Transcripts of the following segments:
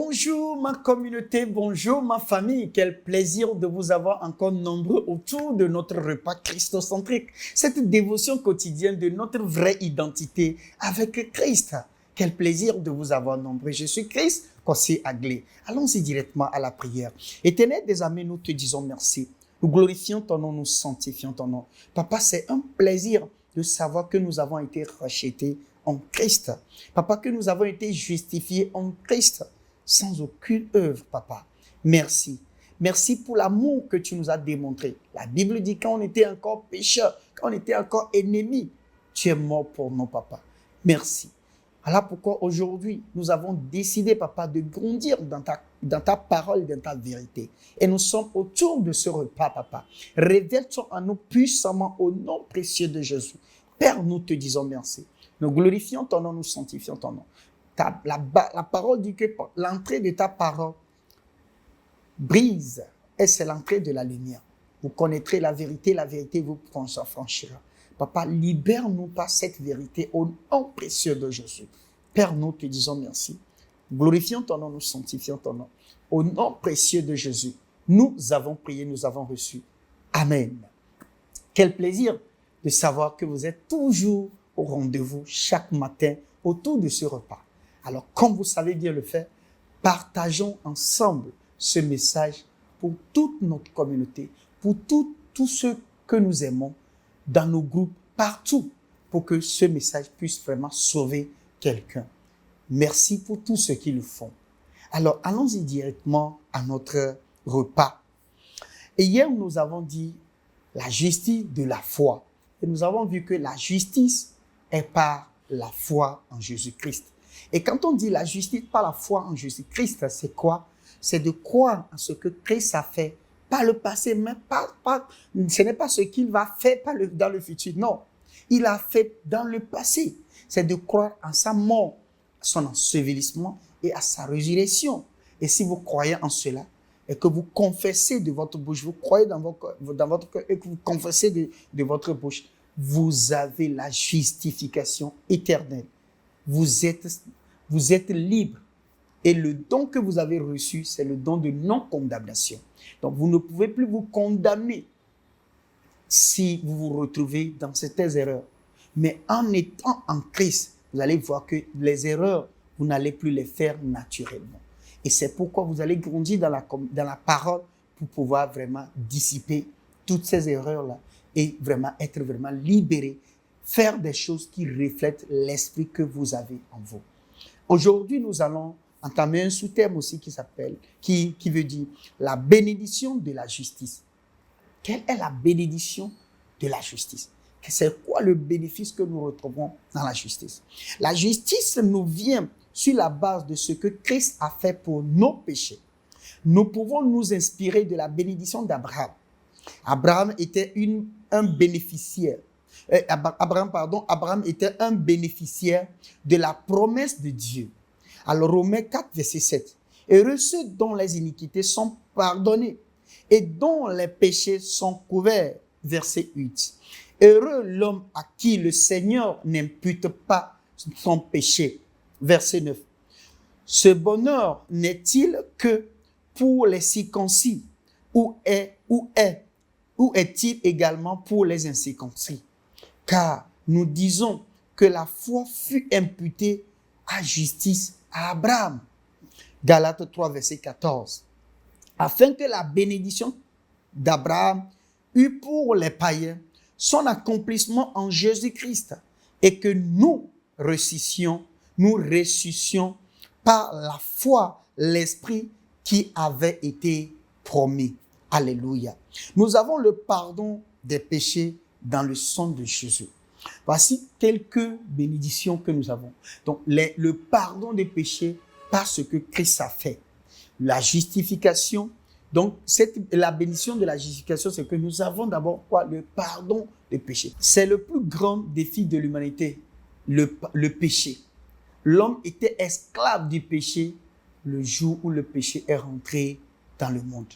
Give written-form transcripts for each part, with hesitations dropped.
Bonjour ma communauté, bonjour ma famille. Quel plaisir de vous avoir encore nombreux autour de notre repas christocentrique. Cette dévotion quotidienne de notre vraie identité avec Christ. Quel plaisir de vous avoir nombreux. Je suis Christ, Kossi Aglé. Allons-y directement à la prière. Éternel des amis, nous te disons merci. Nous glorifions ton nom, nous sanctifions ton nom. Papa, c'est un plaisir de savoir que nous avons été rachetés en Christ. Papa, que nous avons été justifiés en Christ. Sans aucune œuvre, papa. Merci. Merci pour l'amour que tu nous as démontré. La Bible dit quand on était encore pécheurs, quand on était encore ennemis, tu es mort pour nous, papa. Merci. Voilà pourquoi aujourd'hui, nous avons décidé, papa, de grandir dans ta parole, dans ta vérité. Et nous sommes autour de ce repas, papa. Révèle-toi en nous puissamment au nom précieux de Jésus. Père, nous te disons merci. Nous glorifions ton nom, nous sanctifions ton nom. La parole dit que l'entrée de ta parole brise et c'est l'entrée de la lumière. Vous connaîtrez la vérité vous affranchira. Papa, libère-nous par cette vérité au nom précieux de Jésus. Père, nous te disons merci. Glorifions ton nom, nous sanctifions ton nom. Au nom précieux de Jésus, nous avons prié, nous avons reçu. Amen. Quel plaisir de savoir que vous êtes toujours au rendez-vous chaque matin autour de ce repas. Alors, comme vous savez bien le faire, partageons ensemble ce message pour toute notre communauté, pour tous ceux que nous aimons, dans nos groupes, partout, pour que ce message puisse vraiment sauver quelqu'un. Merci pour tous ceux qui le font. Alors, allons-y directement à notre repas. Et hier, nous avons dit la justice de la foi. Et nous avons vu que la justice est par la foi en Jésus-Christ. Et quand on dit la justice par la foi en Jésus-Christ, c'est quoi? C'est de croire en ce que Christ a fait, pas le passé, mais ce n'est pas ce qu'il va faire dans le futur. Non, il a fait dans le passé. C'est de croire en sa mort, son ensevelissement et à sa résurrection. Et si vous croyez en cela, et que vous confessez de votre bouche, vous croyez dans votre cœur et que vous confessez de votre bouche, vous avez la justification éternelle. Vous êtes libre. Et le don que vous avez reçu, c'est le don de non-condamnation. Donc, vous ne pouvez plus vous condamner si vous vous retrouvez dans certaines erreurs. Mais en étant en Christ, vous allez voir que les erreurs, vous n'allez plus les faire naturellement. Et c'est pourquoi vous allez grandir dans la parole pour pouvoir vraiment dissiper toutes ces erreurs-là et vraiment être vraiment libéré, faire des choses qui reflètent l'esprit que vous avez en vous. Aujourd'hui, nous allons entamer un sous-thème aussi qui veut dire la bénédiction de la justice. Quelle est la bénédiction de la justice? C'est quoi le bénéfice que nous retrouvons dans la justice? La justice nous vient sur la base de ce que Christ a fait pour nos péchés. Nous pouvons nous inspirer de la bénédiction d'Abraham. Abraham était un bénéficiaire. Abraham était un bénéficiaire de la promesse de Dieu. Alors, Romains 4, verset 7. Heureux ceux dont les iniquités sont pardonnées et dont les péchés sont couverts. Verset 8. Heureux l'homme à qui le Seigneur n'impute pas son péché. Verset 9. Ce bonheur n'est-il que pour les circoncis ou est-il également pour les incirconcis? Car nous disons que la foi fut imputée à justice à Abraham. Galates 3, verset 14. Afin que la bénédiction d'Abraham eût pour les païens son accomplissement en Jésus-Christ et que nous ressuscitions par la foi l'Esprit qui avait été promis. Alléluia. Nous avons le pardon des péchés dans le sang de Jésus. Voici quelques bénédictions que nous avons. Donc, le pardon des péchés par ce que Christ a fait. La justification. Donc, la bénédiction de la justification, c'est que nous avons d'abord quoi? Le pardon des péchés. C'est le plus grand défi de l'humanité, le péché. L'homme était esclave du péché le jour où le péché est rentré dans le monde.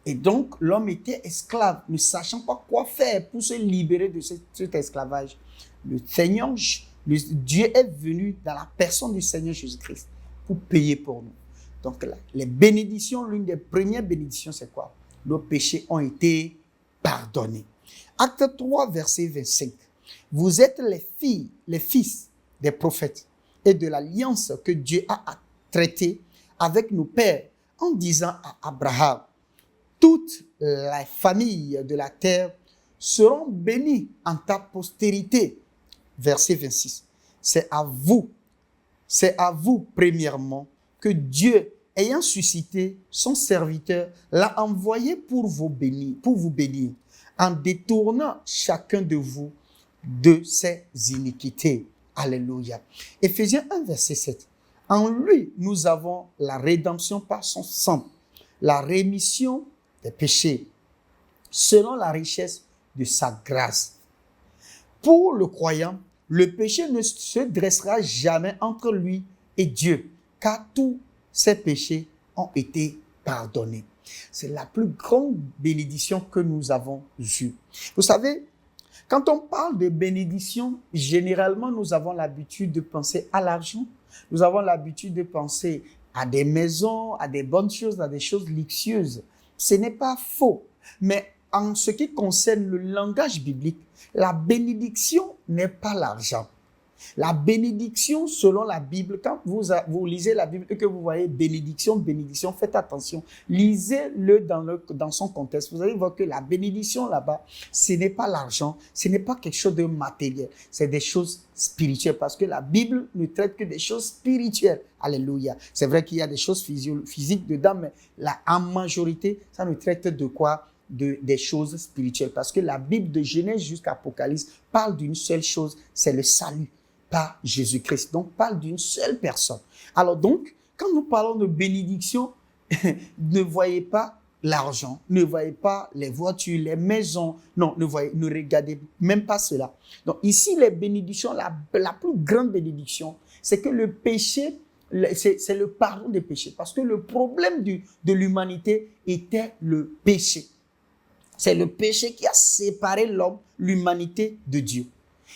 Et donc, l'homme était esclave, ne sachant pas quoi faire pour se libérer de cet esclavage. Le Seigneur, Dieu est venu dans la personne du Seigneur Jésus-Christ pour payer pour nous. Donc, les bénédictions, l'une des premières bénédictions, c'est quoi? Nos péchés ont été pardonnés. Acte 3, verset 25. Vous êtes les fils des prophètes et de l'alliance que Dieu a traitée avec nos pères en disant à Abraham, toutes les familles de la terre seront bénies en ta postérité. Verset 26. C'est à vous premièrement que Dieu, ayant suscité son serviteur, l'a envoyé pour vous bénir, en détournant chacun de vous de ses iniquités. Alléluia. Éphésiens 1, verset 7. En lui, nous avons la rédemption par son sang, la rémission des péchés, selon la richesse de sa grâce. Pour le croyant, le péché ne se dressera jamais entre lui et Dieu, car tous ses péchés ont été pardonnés. C'est la plus grande bénédiction que nous avons eue. Vous savez, quand on parle de bénédiction, généralement, nous avons l'habitude de penser à l'argent. Nous avons l'habitude de penser à des maisons, à des bonnes choses, à des choses luxueuses. Ce n'est pas faux. Mais en ce qui concerne le langage biblique, la bénédiction n'est pas l'argent. La bénédiction, selon la Bible, quand vous lisez la Bible et que vous voyez bénédiction, faites attention. Lisez-le dans son contexte. Vous allez voir que la bénédiction là-bas, ce n'est pas l'argent, ce n'est pas quelque chose de matériel. C'est des choses spirituelles parce que la Bible ne traite que des choses spirituelles. Alléluia. C'est vrai qu'il y a des choses physiques dedans, mais en majorité, ça ne traite de quoi? Des choses spirituelles. Parce que la Bible de Genèse jusqu'à Apocalypse parle d'une seule chose, c'est le salut par Jésus-Christ. Donc, parle d'une seule personne. Alors donc, quand nous parlons de bénédiction, ne voyez pas l'argent, ne voyez pas les voitures, les maisons. Non, ne regardez même pas cela. Donc ici, les bénédictions, la plus grande bénédiction, c'est que le péché, c'est le pardon des péchés. Parce que le problème de l'humanité était le péché. C'est le péché qui a séparé l'homme, l'humanité de Dieu.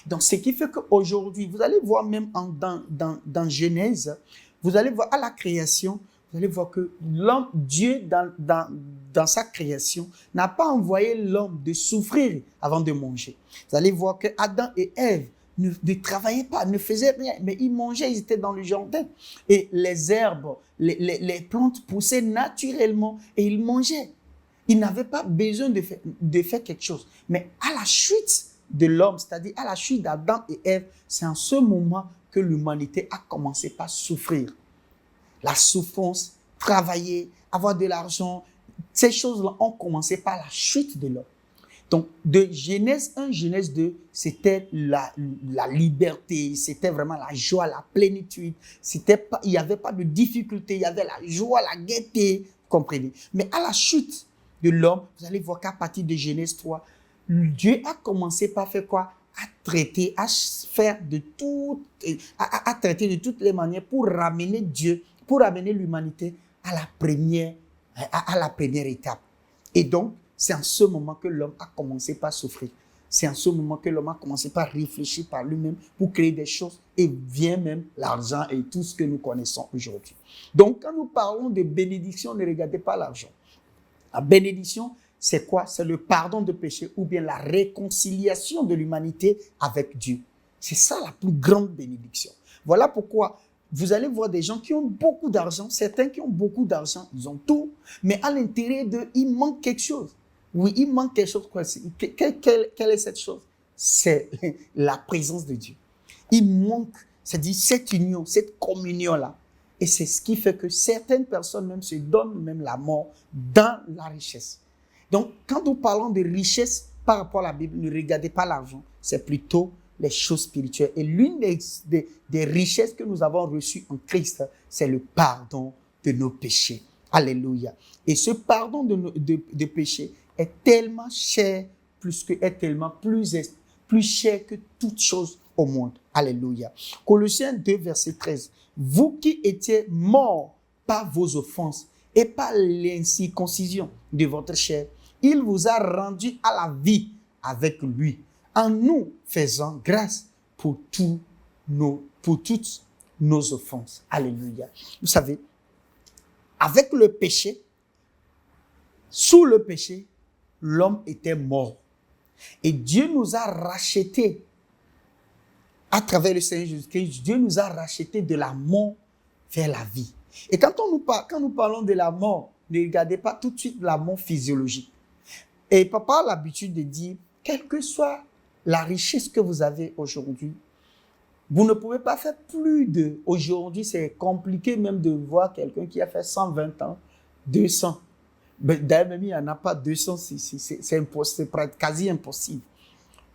Donc, ce qui fait qu'aujourd'hui, vous allez voir même dans Genèse, vous allez voir à la création, vous allez voir que l'homme, Dieu, dans sa création, n'a pas envoyé l'homme de souffrir avant de manger. Vous allez voir que Adam et Ève ne travaillaient pas, ne faisaient rien, mais ils mangeaient, ils étaient dans le jardin. Et les herbes, les plantes poussaient naturellement et ils mangeaient. Ils n'avaient pas besoin de faire quelque chose. Mais à la chute de l'homme, c'est-à-dire à la chute d'Adam et Ève, c'est en ce moment que l'humanité a commencé par souffrir. La souffrance, travailler, avoir de l'argent, ces choses-là ont commencé par la chute de l'homme. Donc, de Genèse 1, Genèse 2, c'était la liberté, c'était vraiment la joie, la plénitude. Il n'y avait pas de difficulté, il y avait la joie, la gaieté, vous comprenez. Mais à la chute de l'homme, vous allez voir qu'à partir de Genèse 3, Dieu a commencé par faire quoi? À traiter de toutes les manières pour ramener Dieu, pour ramener l'humanité à la première étape. Et donc, c'est en ce moment que l'homme a commencé par souffrir. C'est en ce moment que l'homme a commencé par réfléchir par lui-même pour créer des choses et vient même l'argent et tout ce que nous connaissons aujourd'hui. Donc, quand nous parlons de bénédiction, ne regardez pas l'argent. La bénédiction, c'est quoi? C'est le pardon de péché ou bien la réconciliation de l'humanité avec Dieu. C'est ça la plus grande bénédiction. Voilà pourquoi vous allez voir des gens qui ont beaucoup d'argent, certains qui ont beaucoup d'argent, ils ont tout, mais à l'intérieur d'eux, il manque quelque chose. Oui, il manque quelque chose. Quelle est cette chose? C'est la présence de Dieu. Il manque, c'est-à-dire cette union, cette communion-là. Et c'est ce qui fait que certaines personnes même se donnent même la mort dans la richesse. Donc, quand nous parlons de richesse par rapport à la Bible, ne regardez pas l'argent, c'est plutôt les choses spirituelles. Et l'une des richesses que nous avons reçues en Christ, c'est le pardon de nos péchés. Alléluia. Et ce pardon de péchés est tellement cher, est tellement plus cher que toute chose au monde. Alléluia. Colossiens 2, verset 13. Vous qui étiez morts par vos offenses et par l'incirconcision de votre chair, il vous a rendu à la vie avec lui, en nous faisant grâce pour toutes nos offenses. Alléluia. Vous savez, avec le péché, sous le péché, l'homme était mort. Et Dieu nous a rachetés à travers le Seigneur Jésus-Christ. Dieu nous a rachetés de la mort vers la vie. Et quand nous parlons de la mort, ne regardez pas tout de suite la mort physiologique. Et papa a l'habitude de dire, quelle que soit la richesse que vous avez aujourd'hui, vous ne pouvez pas faire plus de... Aujourd'hui, c'est compliqué même de voir quelqu'un qui a fait 120 ans, 200. D'ailleurs, même il n'y en a pas 200, c'est quasi impossible.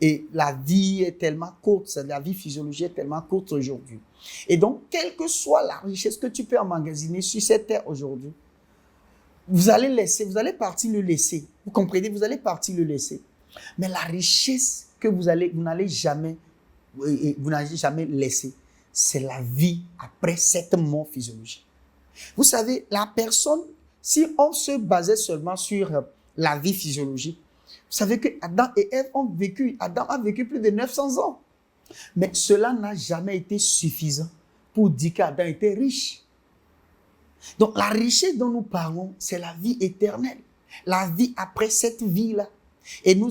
Et la vie est tellement courte, la vie physiologique est tellement courte aujourd'hui. Et donc, quelle que soit la richesse que tu peux emmagasiner sur cette terre aujourd'hui, vous allez partir le laisser. Vous comprenez? Vous allez partir le laisser. Mais la richesse que vous n'allez jamais laisser, c'est la vie après cette mort physiologique. Vous savez, la personne, si on se basait seulement sur la vie physiologique, vous savez que Adam et Ève Adam a vécu plus de 900 ans. Mais cela n'a jamais été suffisant pour dire qu'Adam était riche. Donc la richesse dont nous parlons, c'est la vie éternelle. La vie après cette vie-là. Et nous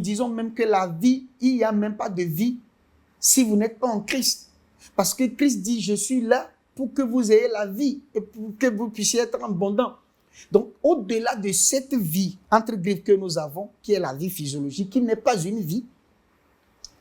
disons même que la vie, il n'y a même pas de vie si vous n'êtes pas en Christ. Parce que Christ dit, je suis là pour que vous ayez la vie et pour que vous puissiez être abondant. Donc, au-delà de cette vie, entre griffes que nous avons, qui est la vie physiologique, qui n'est pas une vie,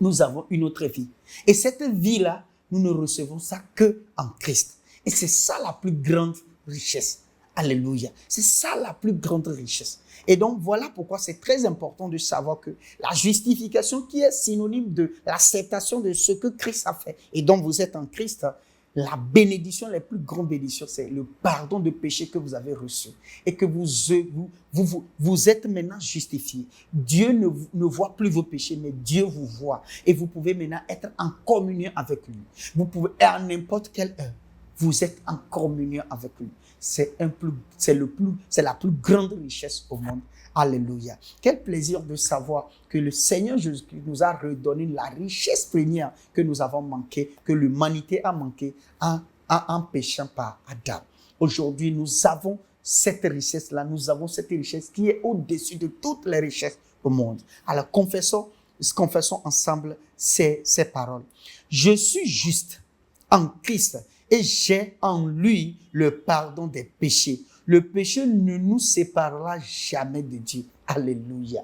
nous avons une autre vie. Et cette vie-là, nous ne recevons ça que en Christ. Et c'est ça la plus grande richesse. Alléluia. C'est ça la plus grande richesse. Et donc, voilà pourquoi c'est très important de savoir que la justification qui est synonyme de l'acceptation de ce que Christ a fait et dont vous êtes en Christ, la bénédiction, la plus grande bénédiction, c'est le pardon de péché que vous avez reçu et que vous êtes maintenant justifié. Dieu ne voit plus vos péchés, mais Dieu vous voit. Et vous pouvez maintenant être en communion avec lui. Vous pouvez, à n'importe quelle heure, vous êtes en communion avec lui. C'est la plus grande richesse au monde. Alléluia. Quel plaisir de savoir que le Seigneur Jésus-Christ nous a redonné la richesse première que nous avons manqué, que l'humanité a manqué en péchant par Adam. Aujourd'hui, nous avons cette richesse-là. Nous avons cette richesse qui est au-dessus de toutes les richesses au monde. Alors, confessons ensemble ces paroles. Je suis juste en Christ et j'ai en lui le pardon des péchés. Le péché ne nous séparera jamais de Dieu. Alléluia.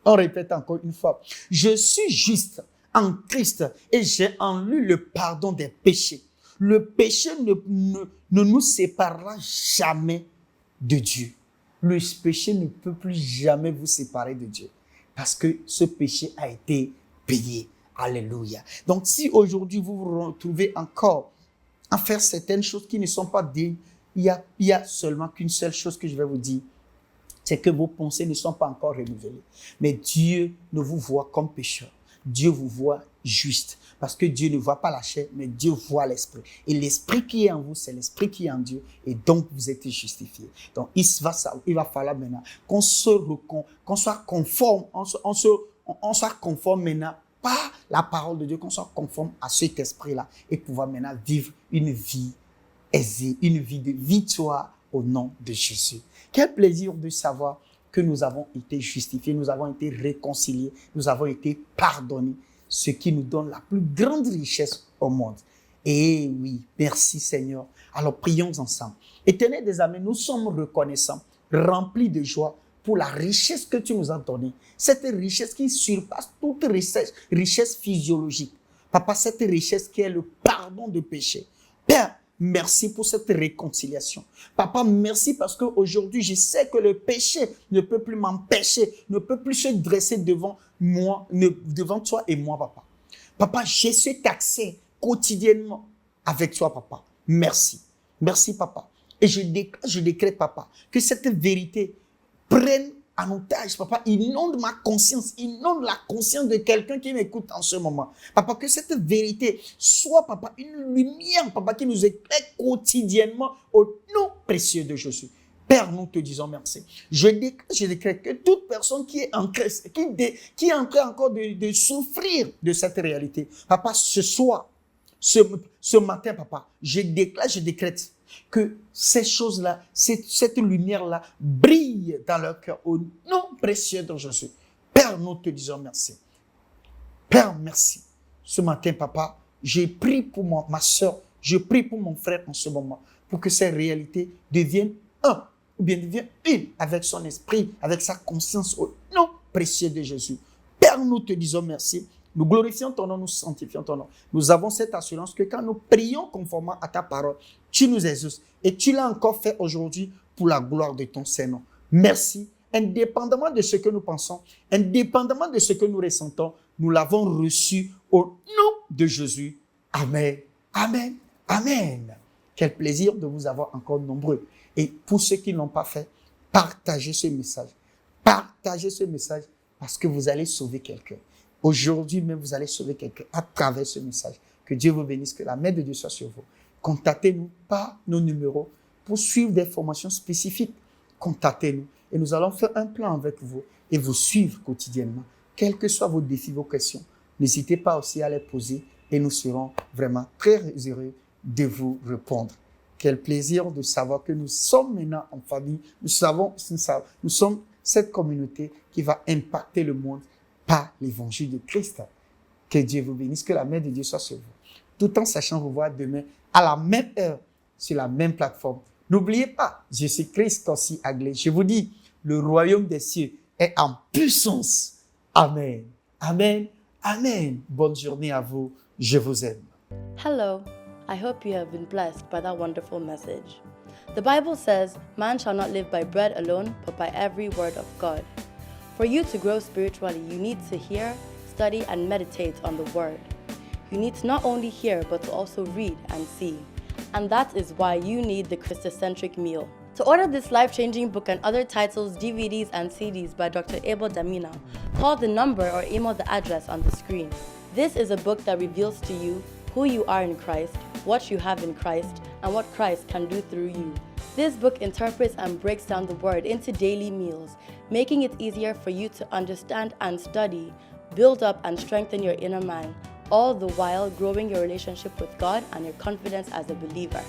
On répète encore une fois. Je suis juste en Christ et j'ai en lui le pardon des péchés. Le péché ne nous séparera jamais de Dieu. Le péché ne peut plus jamais vous séparer de Dieu parce que ce péché a été payé. Alléluia. Donc si aujourd'hui vous vous retrouvez encore à faire certaines choses qui ne sont pas dignes, il y a seulement qu'une seule chose que je vais vous dire, c'est que vos pensées ne sont pas encore renouvelées. Mais Dieu ne vous voit comme pécheur. Dieu vous voit juste. Parce que Dieu ne voit pas la chair, mais Dieu voit l'esprit. Et l'esprit qui est en vous, c'est l'esprit qui est en Dieu. Et donc, vous êtes justifiés. Donc, il va falloir maintenant qu'on soit conforme, on soit conforme maintenant par la parole de Dieu, qu'on soit conforme à cet esprit-là et pouvoir maintenant vivre une vie aisée, une vie de victoire au nom de Jésus. Quel plaisir de savoir que nous avons été justifiés, nous avons été réconciliés, nous avons été pardonnés, ce qui nous donne la plus grande richesse au monde. Et oui, merci Seigneur. Alors prions ensemble. Éternel des armées, nous sommes reconnaissants, remplis de joie pour la richesse que tu nous as donnée. Cette richesse qui surpasse toute richesse physiologique. Papa, cette richesse qui est le pardon de péché. Père, merci pour cette réconciliation. Papa, merci parce qu'aujourd'hui, je sais que le péché ne peut plus m'empêcher, ne peut plus se dresser devant moi, devant toi et moi, papa. Papa, j'ai cet accès quotidiennement avec toi, papa. Merci. Merci, papa. Et je décrète, papa, que cette vérité prenne en otage, papa, inonde ma conscience, inonde la conscience de quelqu'un qui m'écoute en ce moment. Papa, que cette vérité soit, papa, une lumière, papa, qui nous éclaire quotidiennement au nom précieux de Jésus. Père, nous te disons merci. Je décrète que toute personne qui est en Christ, qui est en train encore de souffrir de cette réalité, papa, ce soir, ce matin, papa, je décrète Que ces choses-là, cette lumière-là brille dans leur cœur au nom précieux de Jésus. Père, nous te disons merci. Père, merci. Ce matin, papa, j'ai prié pour ma soeur, je prie pour mon frère en ce moment, pour que ces réalités deviennent un, ou bien deviennent une avec son esprit, avec sa conscience au nom précieux de Jésus. Père, nous te disons merci. Nous glorifions ton nom, nous sanctifions ton nom. Nous avons cette assurance que quand nous prions conformément à ta parole, tu nous exauces. Et tu l'as encore fait aujourd'hui pour la gloire de ton Saint-Nom. Merci. Indépendamment de ce que nous pensons, indépendamment de ce que nous ressentons, nous l'avons reçu au nom de Jésus. Amen. Amen. Amen. Quel plaisir de vous avoir encore nombreux. Et pour ceux qui ne l'ont pas fait, partagez ce message. Partagez ce message parce que vous allez sauver quelqu'un. Aujourd'hui même, vous allez sauver quelqu'un à travers ce message. Que Dieu vous bénisse, que la main de Dieu soit sur vous. Contactez-nous par nos numéros pour suivre des formations spécifiques. Contactez-nous et nous allons faire un plan avec vous et vous suivre quotidiennement. Quels que soient vos défis, vos questions, n'hésitez pas aussi à les poser et nous serons vraiment très heureux de vous répondre. Quel plaisir de savoir que nous sommes maintenant en famille. Nous sommes cette communauté qui va impacter le monde par l'évangile de Christ. Que Dieu vous bénisse, que la main de Dieu soit sur vous. Tout en sachant vous voir demain à la même heure sur la même plateforme. N'oubliez pas, Jésus-Christ aussi Aglé. Je vous dis, le royaume des cieux est en puissance. Amen. Amen. Amen. Bonne journée à vous. Je vous aime. Hello. I hope you have been blessed by that wonderful message. The Bible says, man shall not live by bread alone, but by every word of God. For you to grow spiritually, you need to hear, study, and meditate on the Word. You need to not only hear, but to also read and see. And that is why you need the Christocentric meal. To order this life-changing book and other titles, DVDs, and CDs by Dr. Abel Damina, call the number or email the address on the screen. This is a book that reveals to you who you are in Christ, what you have in Christ, and what Christ can do through you. This book interprets and breaks down the Word into daily meals, making it easier for you to understand and study, build up and strengthen your inner man, all the while growing your relationship with God and your confidence as a believer.